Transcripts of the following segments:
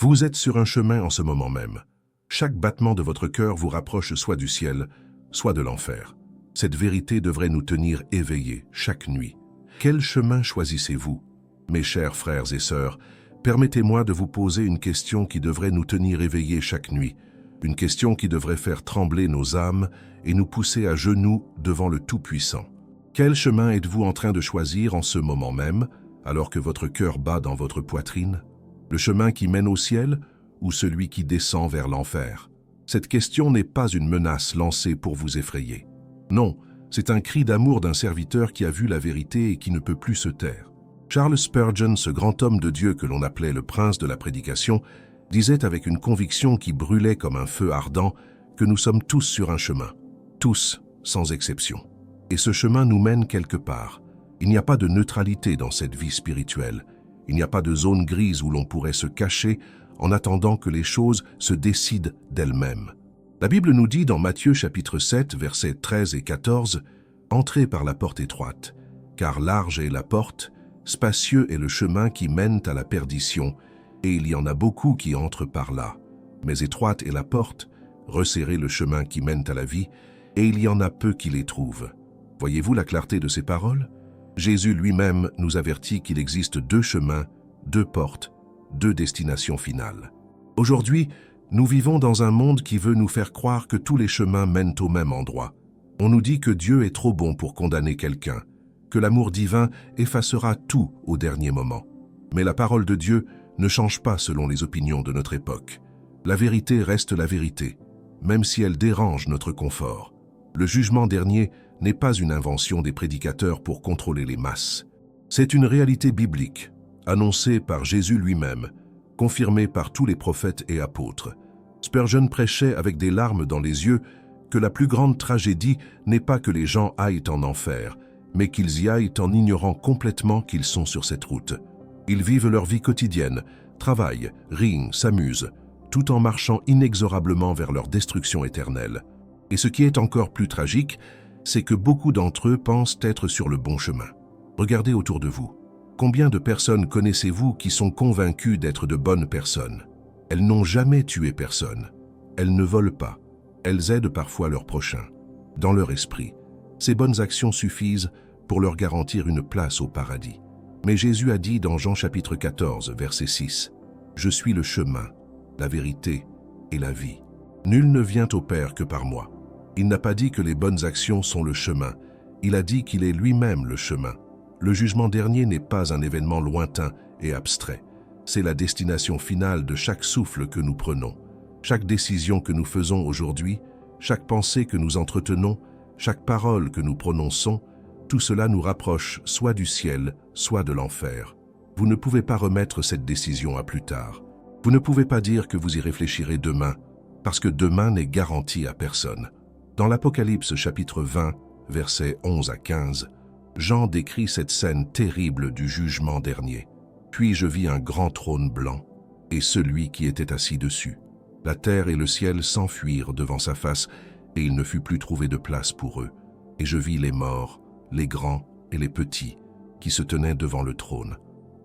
Vous êtes sur un chemin en ce moment même. Chaque battement de votre cœur vous rapproche soit du ciel, soit de l'enfer. Cette vérité devrait nous tenir éveillés chaque nuit. Quel chemin choisissez-vous? Mes chers frères et sœurs, permettez-moi de vous poser une question qui devrait nous tenir éveillés chaque nuit. Une question qui devrait faire trembler nos âmes et nous pousser à genoux devant le Tout-Puissant. Quel chemin êtes-vous en train de choisir en ce moment même, alors que votre cœur bat dans votre poitrine? Le chemin qui mène au ciel ou celui qui descend vers l'enfer? Cette question n'est pas une menace lancée pour vous effrayer. Non, c'est un cri d'amour d'un serviteur qui a vu la vérité et qui ne peut plus se taire. Charles Spurgeon, ce grand homme de Dieu que l'on appelait le prince de la prédication, disait avec une conviction qui brûlait comme un feu ardent que nous sommes tous sur un chemin, tous, sans exception. Et ce chemin nous mène quelque part. Il n'y a pas de neutralité dans cette vie spirituelle. Il n'y a pas de zone grise où l'on pourrait se cacher en attendant que les choses se décident d'elles-mêmes. La Bible nous dit dans Matthieu chapitre 7, versets 13 et 14, « Entrez par la porte étroite, car large est la porte, spacieux est le chemin qui mène à la perdition, et il y en a beaucoup qui entrent par là. Mais étroite est la porte, resserré le chemin qui mène à la vie, et il y en a peu qui les trouvent. » Voyez-vous la clarté de ces paroles? Jésus lui-même nous avertit qu'il existe deux chemins, deux portes, deux destinations finales. Aujourd'hui, nous vivons dans un monde qui veut nous faire croire que tous les chemins mènent au même endroit. On nous dit que Dieu est trop bon pour condamner quelqu'un, que l'amour divin effacera tout au dernier moment. Mais la parole de Dieu ne change pas selon les opinions de notre époque. La vérité reste la vérité, même si elle dérange notre confort. Le jugement dernier n'est pas une invention des prédicateurs pour contrôler les masses. C'est une réalité biblique, annoncée par Jésus lui-même, confirmée par tous les prophètes et apôtres. Spurgeon prêchait avec des larmes dans les yeux que la plus grande tragédie n'est pas que les gens aillent en enfer, mais qu'ils y aillent en ignorant complètement qu'ils sont sur cette route. Ils vivent leur vie quotidienne, travaillent, rient, s'amusent, tout en marchant inexorablement vers leur destruction éternelle. Et ce qui est encore plus tragique, c'est que beaucoup d'entre eux pensent être sur le bon chemin. Regardez autour de vous. Combien de personnes connaissez-vous qui sont convaincues d'être de bonnes personnes? Elles n'ont jamais tué personne. Elles ne volent pas. Elles aident parfois leurs prochains. Dans leur esprit, ces bonnes actions suffisent pour leur garantir une place au paradis. Mais Jésus a dit dans Jean chapitre 14, verset 6, « Je suis le chemin, la vérité et la vie. Nul ne vient au Père que par moi. » Il n'a pas dit que les bonnes actions sont le chemin. Il a dit qu'il est lui-même le chemin. Le jugement dernier n'est pas un événement lointain et abstrait. C'est la destination finale de chaque souffle que nous prenons. Chaque décision que nous faisons aujourd'hui, chaque pensée que nous entretenons, chaque parole que nous prononçons, tout cela nous rapproche soit du ciel, soit de l'enfer. Vous ne pouvez pas remettre cette décision à plus tard. Vous ne pouvez pas dire que vous y réfléchirez demain, parce que demain n'est garanti à personne. Dans l'Apocalypse chapitre 20, versets 11 à 15, Jean décrit cette scène terrible du jugement dernier. « Puis je vis un grand trône blanc, et celui qui était assis dessus. La terre et le ciel s'enfuirent devant sa face, et il ne fut plus trouvé de place pour eux. Et je vis les morts, les grands et les petits, qui se tenaient devant le trône.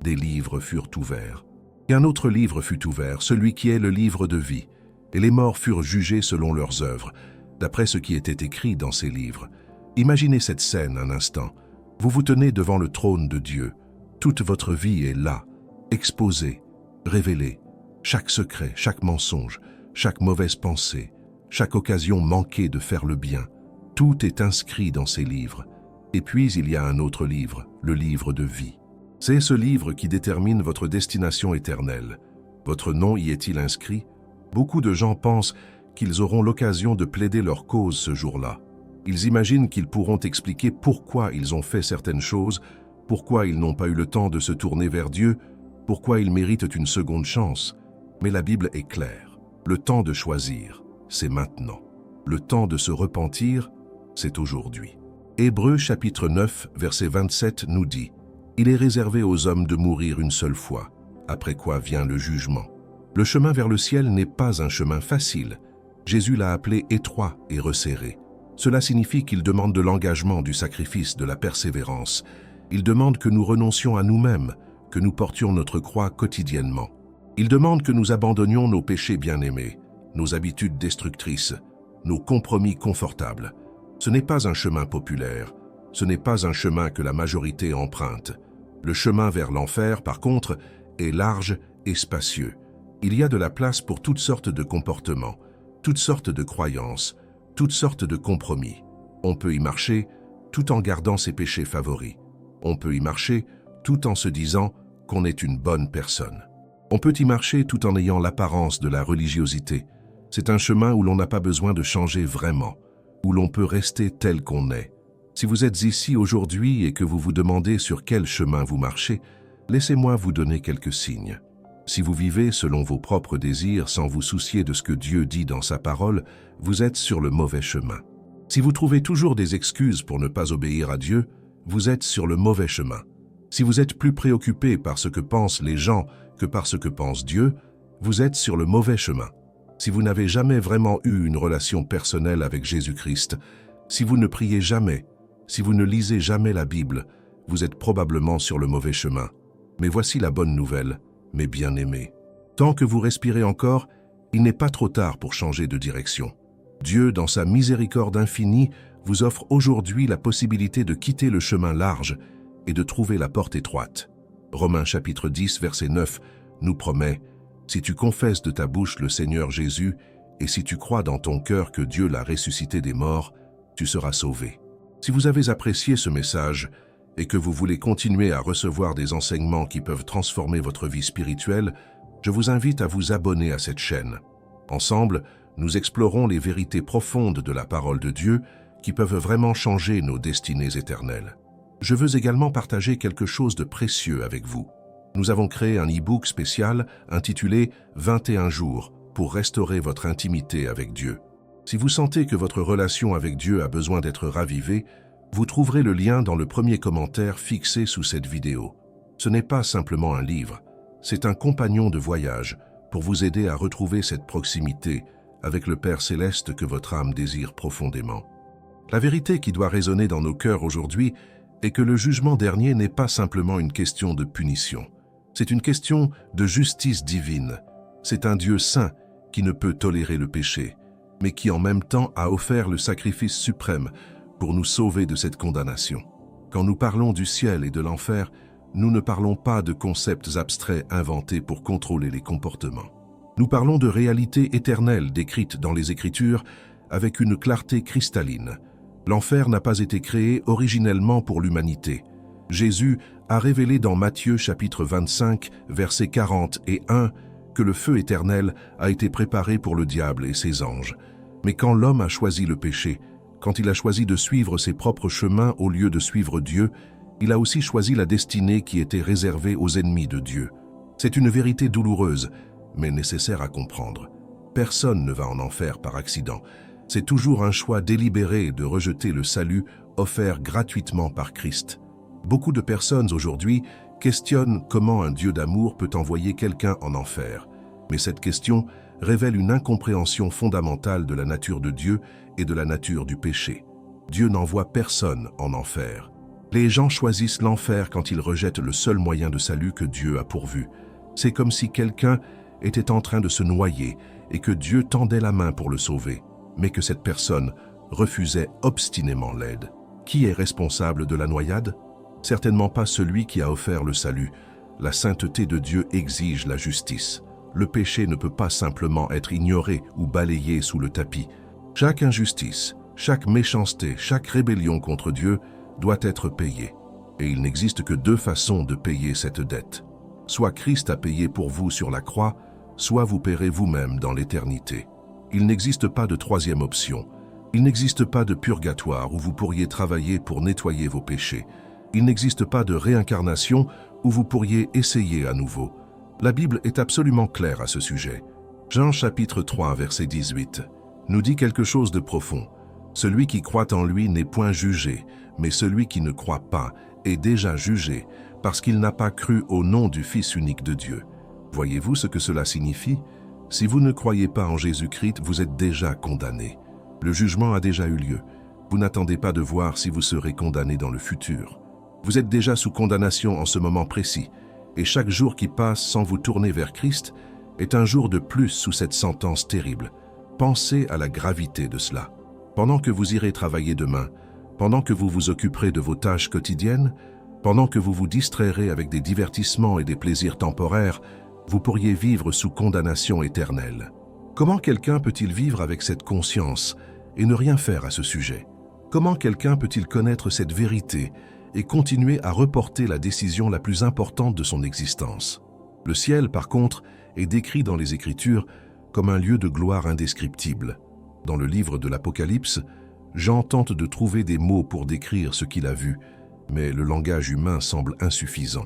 Des livres furent ouverts. Et un autre livre fut ouvert, celui qui est le livre de vie. Et les morts furent jugés selon leurs œuvres, d'après ce qui était écrit dans ces livres. » Imaginez cette scène un instant. Vous vous tenez devant le trône de Dieu. Toute votre vie est là, exposée, révélée. Chaque secret, chaque mensonge, chaque mauvaise pensée, chaque occasion manquée de faire le bien, tout est inscrit dans ces livres. Et puis il y a un autre livre, le livre de vie. C'est ce livre qui détermine votre destination éternelle. Votre nom y est-il inscrit? Beaucoup de gens pensent qu'ils auront l'occasion de plaider leur cause ce jour-là. Ils imaginent qu'ils pourront expliquer pourquoi ils ont fait certaines choses, pourquoi ils n'ont pas eu le temps de se tourner vers Dieu, pourquoi ils méritent une seconde chance. Mais la Bible est claire. Le temps de choisir, c'est maintenant. Le temps de se repentir, c'est aujourd'hui. Hébreux chapitre 9, verset 27 nous dit « Il est réservé aux hommes de mourir une seule fois, après quoi vient le jugement. » Le chemin vers le ciel n'est pas un chemin facile. Jésus l'a appelé étroit et resserré. Cela signifie qu'il demande de l'engagement, du sacrifice, de la persévérance. Il demande que nous renoncions à nous-mêmes, que nous portions notre croix quotidiennement. Il demande que nous abandonnions nos péchés bien-aimés, nos habitudes destructrices, nos compromis confortables. Ce n'est pas un chemin populaire, ce n'est pas un chemin que la majorité emprunte. Le chemin vers l'enfer, par contre, est large et spacieux. Il y a de la place pour toutes sortes de comportements, toutes sortes de croyances, toutes sortes de compromis. On peut y marcher tout en gardant ses péchés favoris. On peut y marcher tout en se disant qu'on est une bonne personne. On peut y marcher tout en ayant l'apparence de la religiosité. C'est un chemin où l'on n'a pas besoin de changer vraiment, où l'on peut rester tel qu'on est. Si vous êtes ici aujourd'hui et que vous vous demandez sur quel chemin vous marchez, laissez-moi vous donner quelques signes. Si vous vivez selon vos propres désirs sans vous soucier de ce que Dieu dit dans sa parole, vous êtes sur le mauvais chemin. Si vous trouvez toujours des excuses pour ne pas obéir à Dieu, vous êtes sur le mauvais chemin. Si vous êtes plus préoccupé par ce que pensent les gens que par ce que pense Dieu, vous êtes sur le mauvais chemin. Si vous n'avez jamais vraiment eu une relation personnelle avec Jésus-Christ, si vous ne priez jamais, si vous ne lisez jamais la Bible, vous êtes probablement sur le mauvais chemin. Mais voici la bonne nouvelle, mes bien-aimés. Tant que vous respirez encore, il n'est pas trop tard pour changer de direction. Dieu, dans sa miséricorde infinie, vous offre aujourd'hui la possibilité de quitter le chemin large et de trouver la porte étroite. Romains chapitre 10, verset 9, nous promet « Si tu confesses de ta bouche le Seigneur Jésus, et si tu crois dans ton cœur que Dieu l'a ressuscité des morts, tu seras sauvé. » Si vous avez apprécié ce message et que vous voulez continuer à recevoir des enseignements qui peuvent transformer votre vie spirituelle, je vous invite à vous abonner à cette chaîne. Ensemble, nous explorons les vérités profondes de la parole de Dieu qui peuvent vraiment changer nos destinées éternelles. Je veux également partager quelque chose de précieux avec vous. Nous avons créé un e-book spécial intitulé « 21 jours » pour restaurer votre intimité avec Dieu. Si vous sentez que votre relation avec Dieu a besoin d'être ravivée, vous trouverez le lien dans le premier commentaire fixé sous cette vidéo. Ce n'est pas simplement un livre, c'est un compagnon de voyage pour vous aider à retrouver cette proximité avec le Père Céleste que votre âme désire profondément. La vérité qui doit résonner dans nos cœurs aujourd'hui est que le jugement dernier n'est pas simplement une question de punition. C'est une question de justice divine. C'est un Dieu saint qui ne peut tolérer le péché, mais qui en même temps a offert le sacrifice suprême pour nous sauver de cette condamnation. Quand nous parlons du ciel et de l'enfer, nous ne parlons pas de concepts abstraits inventés pour contrôler les comportements. Nous parlons de réalités éternelles décrites dans les Écritures avec une clarté cristalline. L'enfer n'a pas été créé originellement pour l'humanité. Jésus a révélé dans Matthieu chapitre 25, versets 40 et 1, que le feu éternel a été préparé pour le diable et ses anges. Mais quand l'homme a choisi le péché, quand il a choisi de suivre ses propres chemins au lieu de suivre Dieu, il a aussi choisi la destinée qui était réservée aux ennemis de Dieu. C'est une vérité douloureuse, mais nécessaire à comprendre. Personne ne va en enfer par accident. C'est toujours un choix délibéré de rejeter le salut offert gratuitement par Christ. Beaucoup de personnes aujourd'hui questionnent comment un Dieu d'amour peut envoyer quelqu'un en enfer. Mais cette question révèle une incompréhension fondamentale de la nature de Dieu et de la nature du péché. Dieu n'envoie personne en enfer. Les gens choisissent l'enfer quand ils rejettent le seul moyen de salut que Dieu a pourvu. C'est comme si quelqu'un était en train de se noyer et que Dieu tendait la main pour le sauver, mais que cette personne refusait obstinément l'aide. Qui est responsable de la noyade? Certainement pas celui qui a offert le salut. La sainteté de Dieu exige la justice. Le péché ne peut pas simplement être ignoré ou balayé sous le tapis. Chaque injustice, chaque méchanceté, chaque rébellion contre Dieu doit être payée. Et il n'existe que deux façons de payer cette dette. Soit Christ a payé pour vous sur la croix, soit vous paierez vous-même dans l'éternité. Il n'existe pas de troisième option. Il n'existe pas de purgatoire où vous pourriez travailler pour nettoyer vos péchés. Il n'existe pas de réincarnation où vous pourriez essayer à nouveau. La Bible est absolument claire à ce sujet. Jean chapitre 3, verset 18, nous dit quelque chose de profond. Celui qui croit en lui n'est point jugé, mais celui qui ne croit pas est déjà jugé, parce qu'il n'a pas cru au nom du Fils unique de Dieu. Voyez-vous ce que cela signifie? Si vous ne croyez pas en Jésus-Christ, vous êtes déjà condamné. Le jugement a déjà eu lieu. Vous n'attendez pas de voir si vous serez condamné dans le futur. Vous êtes déjà sous condamnation en ce moment précis. Et chaque jour qui passe sans vous tourner vers Christ est un jour de plus sous cette sentence terrible. Pensez à la gravité de cela. Pendant que vous irez travailler demain, pendant que vous vous occuperez de vos tâches quotidiennes, pendant que vous vous distrairez avec des divertissements et des plaisirs temporaires, vous pourriez vivre sous condamnation éternelle. Comment quelqu'un peut-il vivre avec cette conscience et ne rien faire à ce sujet? Comment quelqu'un peut-il connaître cette vérité et continuer à reporter la décision la plus importante de son existence? Le ciel, par contre, est décrit dans les Écritures comme un lieu de gloire indescriptible. Dans le livre de l'Apocalypse, Jean tente de trouver des mots pour décrire ce qu'il a vu, mais le langage humain semble insuffisant.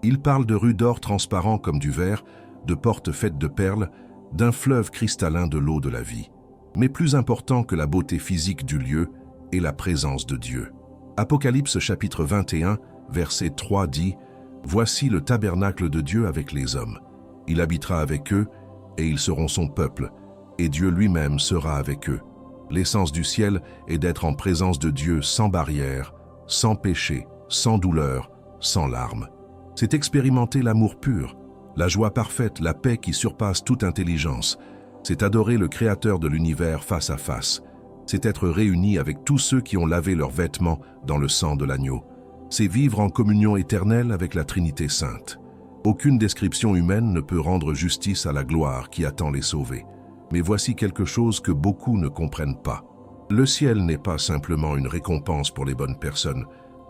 Il parle de rues d'or transparent comme du verre, de portes faites de perles, d'un fleuve cristallin de l'eau de la vie. Mais plus important que la beauté physique du lieu est la présence de Dieu. Apocalypse chapitre 21, verset 3 dit « Voici le tabernacle de Dieu avec les hommes. Il habitera avec eux, et ils seront son peuple, et Dieu lui-même sera avec eux. » L'essence du ciel est d'être en présence de Dieu sans barrière, sans péché, sans douleur, sans larmes. C'est expérimenter l'amour pur, la joie parfaite, la paix qui surpasse toute intelligence. C'est adorer le Créateur de l'univers face à face. C'est être réuni avec tous ceux qui ont lavé leurs vêtements dans le sang de l'agneau. C'est vivre en communion éternelle avec la Trinité sainte. Aucune description humaine ne peut rendre justice à la gloire qui attend les sauvés. Mais voici quelque chose que beaucoup ne comprennent pas. Le ciel n'est pas simplement une récompense pour les bonnes personnes.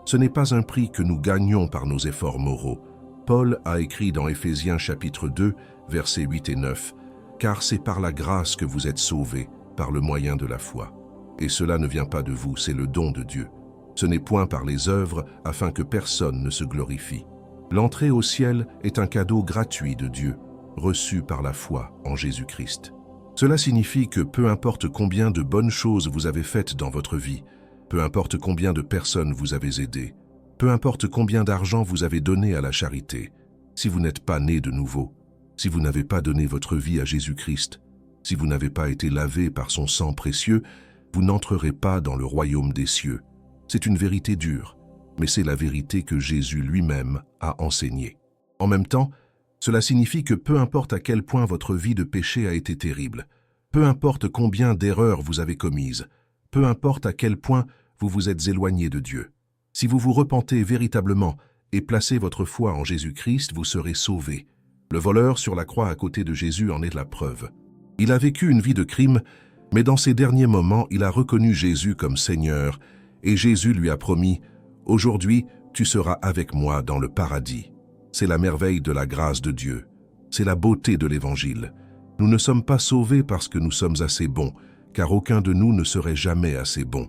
Ce n'est pas un prix que nous gagnons par nos efforts moraux. Paul a écrit dans Éphésiens chapitre 2, versets 8 et 9, « Car c'est par la grâce que vous êtes sauvés, par le moyen de la foi. Et cela ne vient pas de vous, c'est le don de Dieu. Ce n'est point par les œuvres, afin que personne ne se glorifie. » L'entrée au ciel est un cadeau gratuit de Dieu, reçu par la foi en Jésus-Christ. Cela signifie que peu importe combien de bonnes choses vous avez faites dans votre vie, peu importe combien de personnes vous avez aidées, peu importe combien d'argent vous avez donné à la charité, si vous n'êtes pas né de nouveau, si vous n'avez pas donné votre vie à Jésus-Christ, si vous n'avez pas été lavé par son sang précieux, vous n'entrerez pas dans le royaume des cieux. C'est une vérité dure, mais c'est la vérité que Jésus lui-même a enseignée. En même temps, cela signifie que peu importe à quel point votre vie de péché a été terrible, peu importe combien d'erreurs vous avez commises, peu importe à quel point vous vous êtes éloigné de Dieu, si vous vous repentez véritablement et placez votre foi en Jésus-Christ, vous serez sauvés. Le voleur sur la croix à côté de Jésus en est la preuve. Il a vécu une vie de crime, mais dans ces derniers moments, il a reconnu Jésus comme Seigneur, et Jésus lui a promis « Aujourd'hui, tu seras avec moi dans le paradis ». C'est la merveille de la grâce de Dieu. C'est la beauté de l'Évangile. Nous ne sommes pas sauvés parce que nous sommes assez bons, car aucun de nous ne serait jamais assez bon.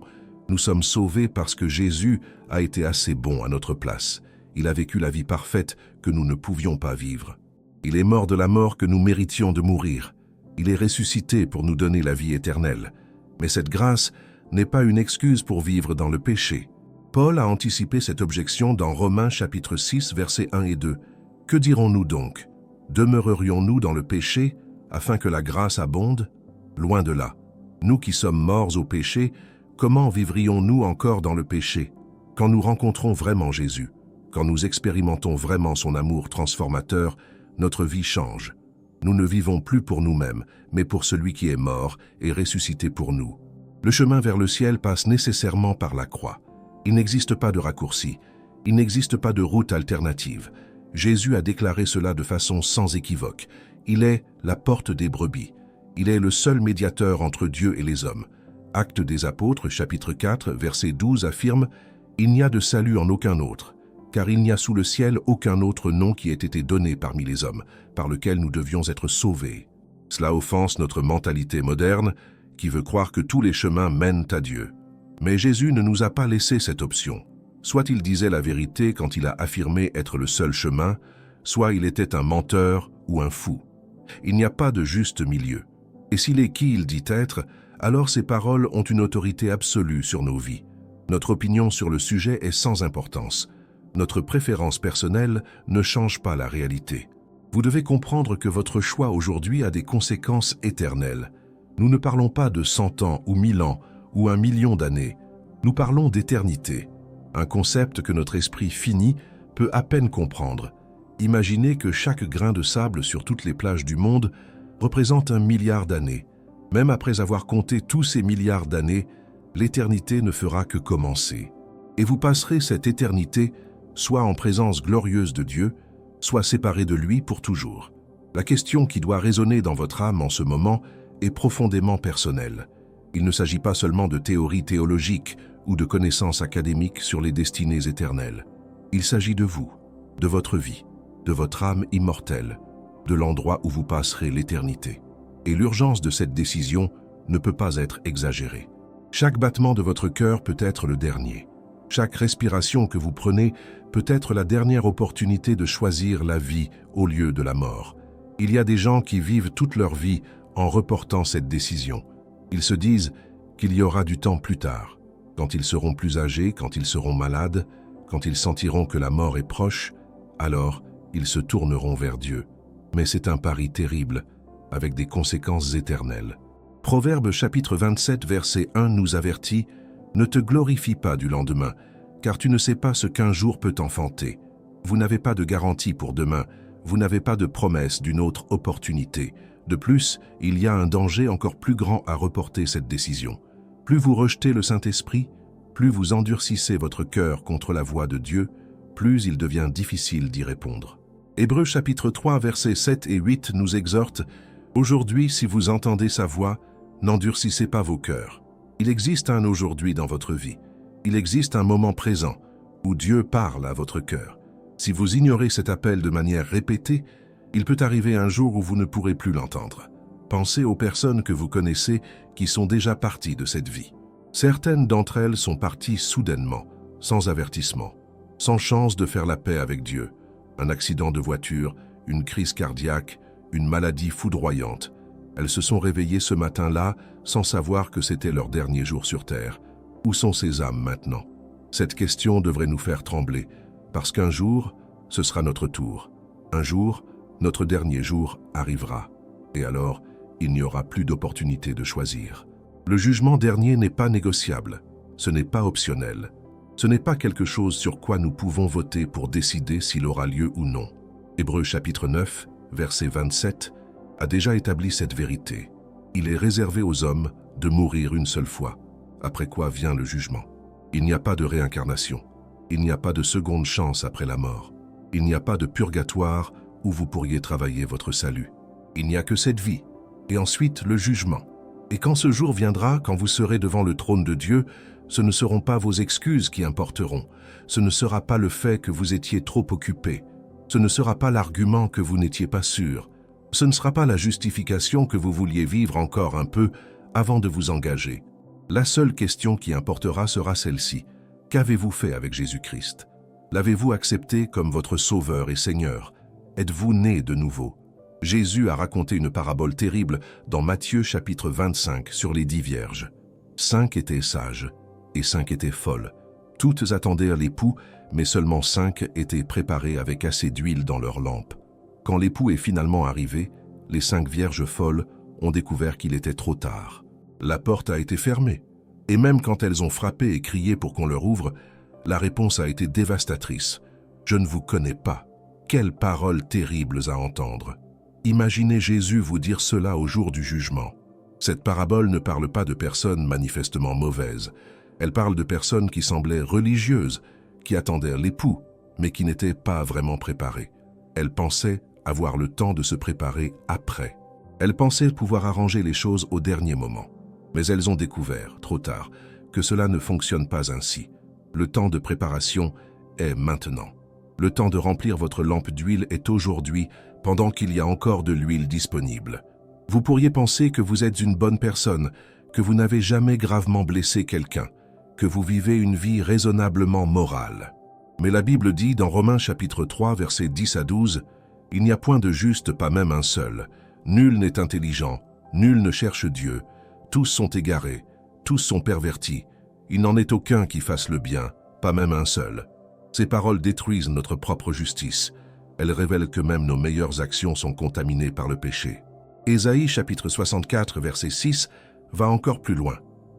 Nous sommes sauvés parce que Jésus a été assez bon à notre place. Il a vécu la vie parfaite que nous ne pouvions pas vivre. Il est mort de la mort que nous méritions de mourir. Il est ressuscité pour nous donner la vie éternelle. Mais cette grâce n'est pas une excuse pour vivre dans le péché. Paul a anticipé cette objection dans Romains chapitre 6, versets 1 et 2. « Que dirons-nous donc? Demeurerions-nous dans le péché afin que la grâce abonde? Loin de là. Nous qui sommes morts au péché, comment vivrions-nous encore dans le péché? Quand nous rencontrons vraiment Jésus, quand nous expérimentons vraiment son amour transformateur, notre vie change. Nous ne vivons plus pour nous-mêmes, mais pour celui qui est mort et ressuscité pour nous. Le chemin vers le ciel passe nécessairement par la croix. Il n'existe pas de raccourci, il n'existe pas de route alternative. Jésus a déclaré cela de façon sans équivoque. Il est la porte des brebis. Il est le seul médiateur entre Dieu et les hommes. Actes des Apôtres, chapitre 4, verset 12 affirme « Il n'y a de salut en aucun autre, car il n'y a sous le ciel aucun autre nom qui ait été donné parmi les hommes, par lequel nous devions être sauvés. » Cela offense notre mentalité moderne, qui veut croire que tous les chemins mènent à Dieu. Mais Jésus ne nous a pas laissé cette option. Soit il disait la vérité quand il a affirmé être le seul chemin, soit il était un menteur ou un fou. Il n'y a pas de juste milieu. Et s'il est qui il dit être, alors ses paroles ont une autorité absolue sur nos vies. Notre opinion sur le sujet est sans importance. Notre préférence personnelle ne change pas la réalité. Vous devez comprendre que votre choix aujourd'hui a des conséquences éternelles. Nous ne parlons pas de 100 ans ou 1000 ans ou 1 million d'années. Nous parlons d'éternité, un concept que notre esprit fini peut à peine comprendre. Imaginez que chaque grain de sable sur toutes les plages du monde représente 1 milliard d'années. Même après avoir compté tous ces milliards d'années, l'éternité ne fera que commencer. Et vous passerez cette éternité soit en présence glorieuse de Dieu, soit séparés de lui pour toujours. La question qui doit résonner dans votre âme en ce moment est profondément personnelle. Il ne s'agit pas seulement de théories théologiques ou de connaissances académiques sur les destinées éternelles. Il s'agit de vous, de votre vie, de votre âme immortelle, de l'endroit où vous passerez l'éternité. Et l'urgence de cette décision ne peut pas être exagérée. Chaque battement de votre cœur peut être le dernier. Chaque respiration que vous prenez peut être la dernière opportunité de choisir la vie au lieu de la mort. Il y a des gens qui vivent toute leur vie en reportant cette décision. Ils se disent qu'il y aura du temps plus tard, quand ils seront plus âgés, quand ils seront malades, quand ils sentiront que la mort est proche, alors ils se tourneront vers Dieu. Mais c'est un pari terrible, avec des conséquences éternelles. Proverbe chapitre 27, verset 1 nous avertit « Ne te glorifie pas du lendemain, car tu ne sais pas ce qu'un jour peut enfanter. Vous n'avez pas de garantie pour demain, vous n'avez pas de promesse d'une autre opportunité. De plus, il y a un danger encore plus grand à reporter cette décision. Plus vous rejetez le Saint-Esprit, plus vous endurcissez votre cœur contre la voix de Dieu, plus il devient difficile d'y répondre. » Hébreux chapitre 3, versets 7 et 8 nous exhorte « Aujourd'hui, si vous entendez sa voix, n'endurcissez pas vos cœurs. » Il existe un aujourd'hui dans votre vie. Il existe un moment présent où Dieu parle à votre cœur. Si vous ignorez cet appel de manière répétée, il peut arriver un jour où vous ne pourrez plus l'entendre. Pensez aux personnes que vous connaissez qui sont déjà parties de cette vie. Certaines d'entre elles sont parties soudainement, sans avertissement, sans chance de faire la paix avec Dieu. Un accident de voiture, une crise cardiaque, une maladie foudroyante. Elles se sont réveillées ce matin-là sans savoir que c'était leur dernier jour sur terre. Où sont ces âmes maintenant? Cette question devrait nous faire trembler, parce qu'un jour, ce sera notre tour. Un jour, notre dernier jour arrivera. Et alors, il n'y aura plus d'opportunité de choisir. Le jugement dernier n'est pas négociable. Ce n'est pas optionnel. Ce n'est pas quelque chose sur quoi nous pouvons voter pour décider s'il aura lieu ou non. Hébreux chapitre 9, verset 27, a déjà établi cette vérité. Il est réservé aux hommes de mourir une seule fois, après quoi vient le jugement. Il n'y a pas de réincarnation. Il n'y a pas de seconde chance après la mort. Il n'y a pas de purgatoire où vous pourriez travailler votre salut. Il n'y a que cette vie, et ensuite le jugement. Et quand ce jour viendra, quand vous serez devant le trône de Dieu, ce ne seront pas vos excuses qui importeront. Ce ne sera pas le fait que vous étiez trop occupé. Ce ne sera pas l'argument que vous n'étiez pas sûr. Ce ne sera pas la justification que vous vouliez vivre encore un peu avant de vous engager. La seule question qui importera sera celle-ci. Qu'avez-vous fait avec Jésus-Christ? L'avez-vous accepté comme votre Sauveur et Seigneur? Êtes-vous né de nouveau? Jésus a raconté une parabole terrible dans Matthieu chapitre 25 sur les 10 vierges. 5 étaient sages et 5 étaient folles. Toutes attendirent l'époux, mais seulement 5 étaient préparées avec assez d'huile dans leurs lampes. Quand l'époux est finalement arrivé, les 5 vierges folles ont découvert qu'il était trop tard. La porte a été fermée, et même quand elles ont frappé et crié pour qu'on leur ouvre, la réponse a été dévastatrice. « Je ne vous connais pas. » Quelles paroles terribles à entendre. Imaginez Jésus vous dire cela au jour du jugement. Cette parabole ne parle pas de personnes manifestement mauvaises. Elle parle de personnes qui semblaient religieuses, qui attendaient l'époux, mais qui n'étaient pas vraiment préparées. Elles pensaient avoir le temps de se préparer après. Elles pensaient pouvoir arranger les choses au dernier moment. Mais elles ont découvert, trop tard, que cela ne fonctionne pas ainsi. Le temps de préparation est maintenant. Le temps de remplir votre lampe d'huile est aujourd'hui, pendant qu'il y a encore de l'huile disponible. Vous pourriez penser que vous êtes une bonne personne, que vous n'avez jamais gravement blessé quelqu'un, que vous vivez une vie raisonnablement morale. Mais la Bible dit dans Romains chapitre 3, versets 10 à 12, « Il n'y a point de juste, pas même un seul. Nul n'est intelligent, nul ne cherche Dieu. Tous sont égarés, tous sont pervertis. Il n'en est aucun qui fasse le bien, pas même un seul. » Ces paroles détruisent notre propre justice. Elles révèlent que même nos meilleures actions sont contaminées par le péché. Ésaïe chapitre 64, verset 6, va encore plus loin.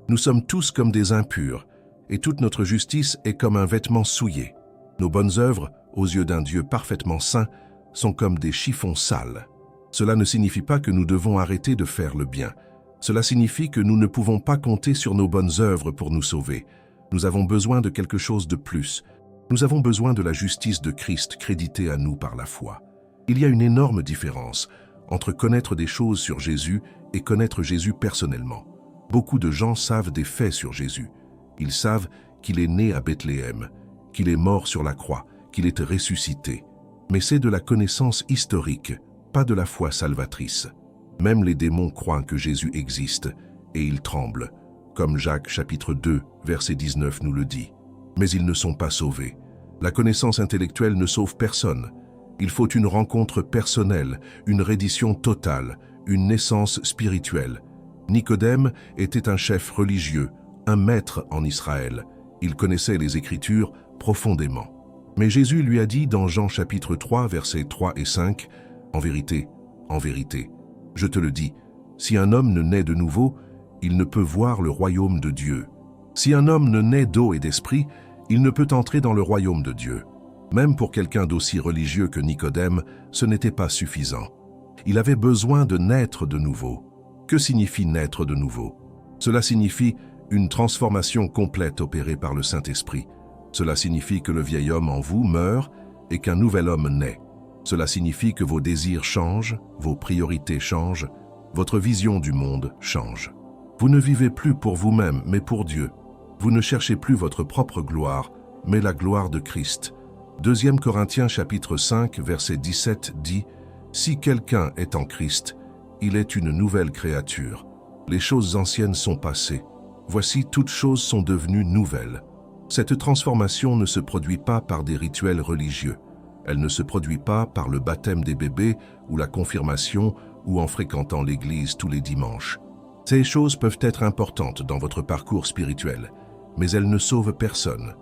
Nous sommes tous comme des impurs, et toute notre justice est comme un vêtement souillé. Nos bonnes œuvres, aux yeux d'un Dieu parfaitement saint, sont comme des chiffons sales. Cela ne signifie pas que nous devons arrêter de faire le bien. Cela signifie que nous ne pouvons pas compter sur nos bonnes œuvres pour nous sauver. Nous avons besoin de quelque chose de plus. Nous avons besoin de la justice de Christ créditée à nous par la foi. Il y a une énorme différence entre connaître des choses sur Jésus et connaître Jésus personnellement. Beaucoup de gens savent des faits sur Jésus. Ils savent qu'il est né à Bethléem, qu'il est mort sur la croix, qu'il est ressuscité. Mais c'est de la connaissance historique, pas de la foi salvatrice. Même les démons croient que Jésus existe et ils tremblent, comme Jacques chapitre 2, verset 19 nous le dit. Mais ils ne sont pas sauvés. La connaissance intellectuelle ne sauve personne. Il faut une rencontre personnelle, une reddition totale, une naissance spirituelle. Nicodème était un chef religieux, un maître en Israël. Il connaissait les Écritures profondément. Mais Jésus lui a dit dans Jean chapitre 3, versets 3 et 5, « En vérité, je te le dis, si un homme ne naît de nouveau, il ne peut voir le royaume de Dieu. Si un homme ne naît d'eau et d'esprit, il ne peut entrer dans le royaume de Dieu. » Même pour quelqu'un d'aussi religieux que Nicodème, ce n'était pas suffisant. Il avait besoin de naître de nouveau. Que signifie naître de nouveau? Cela signifie une transformation complète opérée par le Saint-Esprit. Cela signifie que le vieil homme en vous meurt et qu'un nouvel homme naît. Cela signifie que vos désirs changent, vos priorités changent, votre vision du monde change. Vous ne vivez plus pour vous-même, mais pour Dieu. Vous ne cherchez plus votre propre gloire, mais la gloire de Christ. 2 Corinthiens chapitre 5, verset 17 dit « Si quelqu'un est en Christ, il est une nouvelle créature. Les choses anciennes sont passées. Voici, toutes choses sont devenues nouvelles. » Cette transformation ne se produit pas par des rituels religieux. Elle ne se produit pas par le baptême des bébés ou la confirmation ou en fréquentant l'église tous les dimanches. Ces choses peuvent être importantes dans votre parcours spirituel, mais elles ne sauvent personne.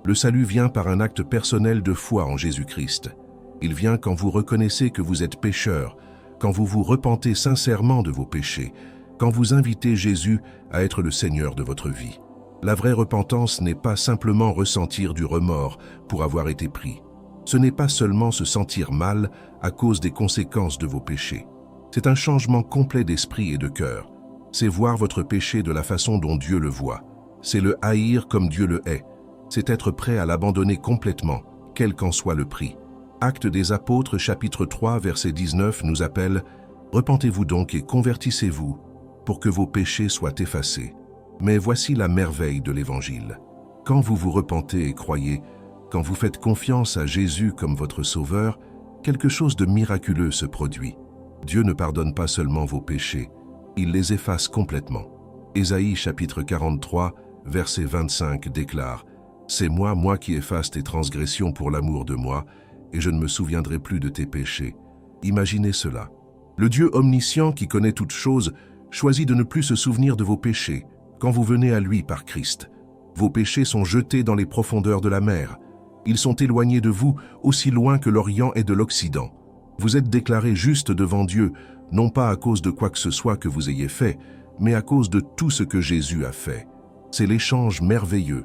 Le salut vient par un acte personnel de foi en Jésus-Christ. Il vient quand vous reconnaissez que vous êtes pécheur, quand vous vous repentez sincèrement de vos péchés, quand vous invitez Jésus à être le Seigneur de votre vie. La vraie repentance n'est pas simplement ressentir du remords pour avoir été pris. Ce n'est pas seulement se sentir mal à cause des conséquences de vos péchés. C'est un changement complet d'esprit et de cœur. C'est voir votre péché de la façon dont Dieu le voit. C'est le haïr comme Dieu le hait. C'est être prêt à l'abandonner complètement, quel qu'en soit le prix. Actes des Apôtres, chapitre 3, verset 19 nous appelle « Repentez-vous donc et convertissez-vous pour que vos péchés soient effacés. » Mais voici la merveille de l'Évangile. Quand vous vous repentez et croyez, quand vous faites confiance à Jésus comme votre Sauveur, quelque chose de miraculeux se produit. Dieu ne pardonne pas seulement vos péchés, il les efface complètement. Ésaïe chapitre 43, verset 25 déclare « C'est moi qui efface tes transgressions pour l'amour de moi, et je ne me souviendrai plus de tes péchés. » Imaginez cela. Le Dieu omniscient qui connaît toutes choses choisit de ne plus se souvenir de vos péchés quand vous venez à lui par Christ. Vos péchés sont jetés dans les profondeurs de la mer. Ils sont éloignés de vous aussi loin que l'Orient est de l'Occident. Vous êtes déclarés justes devant Dieu, non pas à cause de quoi que ce soit que vous ayez fait, mais à cause de tout ce que Jésus a fait. C'est l'échange merveilleux.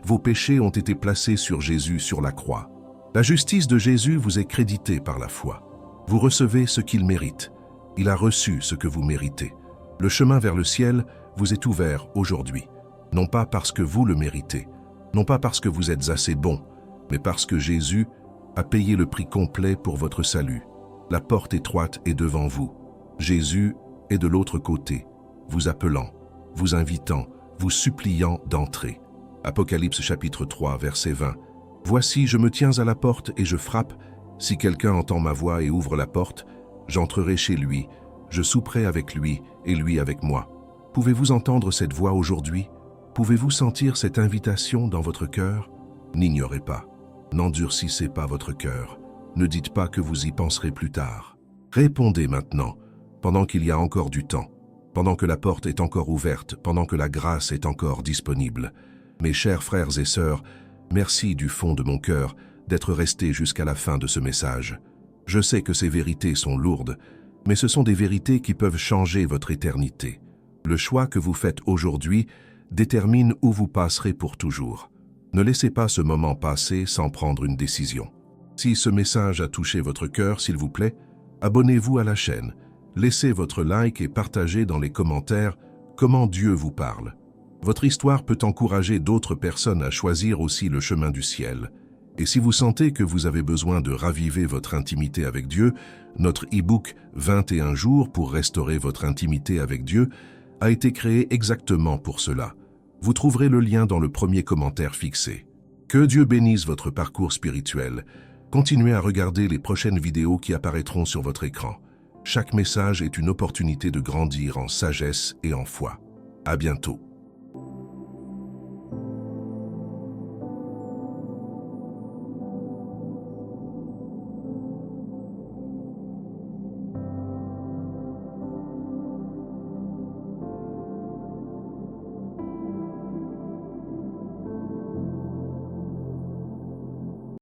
Vos péchés ont été placés sur Jésus sur la croix. La justice de Jésus vous est créditée par la foi. Vous recevez ce qu'il mérite. Il a reçu ce que vous méritez. Le chemin vers le ciel vous est ouvert aujourd'hui. Non pas parce que vous le méritez, non pas parce que vous êtes assez bon, mais parce que Jésus a payé le prix complet pour votre salut. La porte étroite est devant vous. Jésus est de l'autre côté, vous appelant, vous invitant, vous suppliant d'entrer. Apocalypse chapitre 3, verset 20. « Voici, je me tiens à la porte et je frappe. Si quelqu'un entend ma voix et ouvre la porte, j'entrerai chez lui, je souperai avec lui et lui avec moi. » Pouvez-vous entendre cette voix aujourd'hui? Pouvez-vous sentir cette invitation dans votre cœur? N'ignorez pas. N'endurcissez pas votre cœur. Ne dites pas que vous y penserez plus tard. Répondez maintenant, pendant qu'il y a encore du temps, pendant que la porte est encore ouverte, pendant que la grâce est encore disponible. Mes chers frères et sœurs, merci du fond de mon cœur d'être restés jusqu'à la fin de ce message. Je sais que ces vérités sont lourdes, mais ce sont des vérités qui peuvent changer votre éternité. Le choix que vous faites aujourd'hui détermine où vous passerez pour toujours. Ne laissez pas ce moment passer sans prendre une décision. Si ce message a touché votre cœur, s'il vous plaît, abonnez-vous à la chaîne, laissez votre like et partagez dans les commentaires comment Dieu vous parle. Votre histoire peut encourager d'autres personnes à choisir aussi le chemin du ciel. Et si vous sentez que vous avez besoin de raviver votre intimité avec Dieu, notre e-book 21 jours pour restaurer votre intimité avec Dieu a été créé exactement pour cela. Vous trouverez le lien dans le premier commentaire fixé. Que Dieu bénisse votre parcours spirituel. Continuez à regarder les prochaines vidéos qui apparaîtront sur votre écran. Chaque message est une opportunité de grandir en sagesse et en foi. À bientôt.